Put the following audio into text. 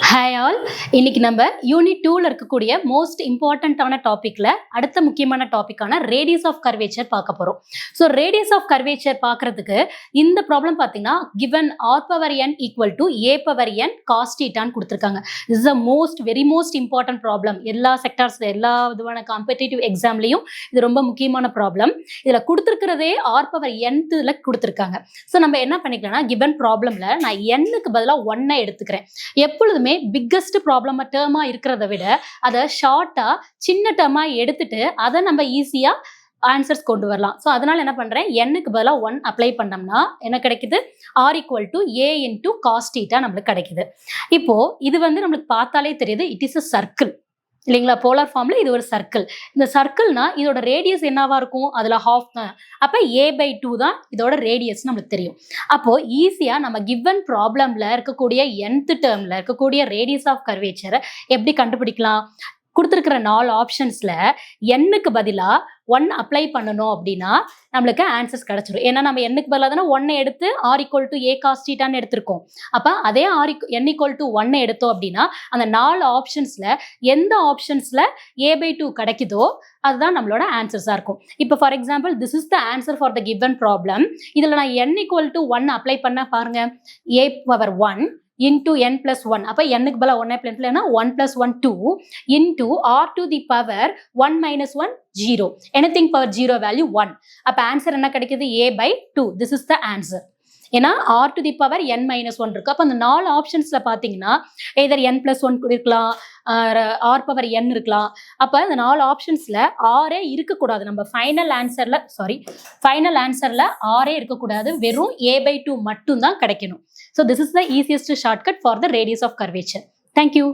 Hi all. இன்னைக்கு நம்ம unit 2ல இருக்கக்கூடிய மோஸ்ட் இம்பார்ட்டன்டான டாபிக்ல அடுத்த முக்கியமான டாபிக்கான ரேடியஸ் ஆஃப் கர்வேச்சர் பார்க்க போறோம். ஸோ ரேடியஸ் ஆஃப் கர்வேச்சர் பார்க்கறதுக்கு இந்த ப்ராப்ளம் பார்த்தீங்கன்னா given r power n equal to a power n cos theta ன்னு கொடுத்துருக்காங்க. this is a very most important problem. எல்லா செக்டார்ஸ்ல எல்லா விதமான காம்படிட்டிவ் எக்ஸாம்லையும் இது ரொம்ப முக்கியமான ப்ராப்ளம். இதுல கொடுத்துருக்கிறதே r power nல கொடுத்துருக்காங்க. ஸோ நம்ம என்ன பண்ணிக்கலாம்னா given ப்ராப்ளம்ல நான் n-க்கு பதிலாக 1 எடுத்துக்கிறேன். எப்பொழுதுமே பிக்கஸ்ட் ப்ராப்ளம் டேர்மா இருக்கிறத விட அதை ஷார்ட்டா சின்ன டேர்மா எடுத்துட்டு அதை நம்ம ஈஸியா ஆன்சர்ஸ் கொண்டு வரலாம். ஸோ அதனால என்ன பண்றேன், n-க்கு பதிலாக 1 அப்ளை பண்ணோம்னா என்ன கிடைக்குது, r = a into cos theta நம்மளுக்கு கிடைக்குது. இப்போ இது நம்மளுக்கு பார்த்தாலே தெரியுது, இட் இஸ் a சர்க்கிள் இல்லைங்களா? போலார் ஃபார்ம்ல இது ஒரு சர்க்கிள். இந்த சர்க்கிள்னா இதோட ரேடியஸ் என்னவா இருக்கும், அதுல ஹாஃப் தான். அப்ப a/2 தான் இதோட ரேடியஸ் நம்மளுக்கு தெரியும். அப்போ ஈஸியா நம்ம கிவன் ப்ராப்ளம்ல இருக்கக்கூடிய nth டேர்ம்ல இருக்கக்கூடிய ரேடியஸ் ஆஃப் கர்வேச்சரை எப்படி கண்டுபிடிக்கலாம்? கொடுத்துருக்கிற 4 ஆப்ஷன்ஸ்ல n-க்கு பதிலா 1 அப்ளை பண்ணணும் அப்படின்னா நம்மளுக்கு ஆன்சர்ஸ் கிடைச்சிடும். ஏன்னா நம்ம n-க்கு பதிலாக தானே 1 எடுத்து r = a cos theta எடுத்திருக்கோம். அப்ப அதே n = 1 எடுத்தோம் அப்படின்னா அந்த 4 ஆப்ஷன்ஸ்ல எந்த ஆப்ஷன்ஸ்ல a/2 கிடைக்குதோ அதுதான் நம்மளோட ஆன்சர்ஸா இருக்கும். இப்போ for example this is the answer for the given problem. இதுல நான் n = 1 அப்ளை பண்ண பாருங்க, a⁴ into n plus 1. அப்ப n-க்கு பதிலா 1 அப்ளை பண்ணா 1 plus 1 2 into r⁴ 1 minus 1 0. anything power 0 value 1. அப்ப ஆன்சர் என்ன கிடைக்குது, a/2. this is the answer. ஏன்னா r⁴ n minus 1 இருக்கு. அப்ப அந்த 4 ஆப்ஷன்ஸ்ல பாத்தீங்கன்னா either n plus 1 இருக்கலாம், r⁴n இருக்கலாம். அப்ப இந்த 4 ஆப்ஷன்ஸ்ல r இருக்கக்கூடாது. நம்ம ஃபைனல் ஆன்சர்ல r இருக்கக்கூடாது. வெறும் a/2 மட்டும் தான் கிடைக்கணும். So this is the easiest shortcut for the radius of curvature. Thank you.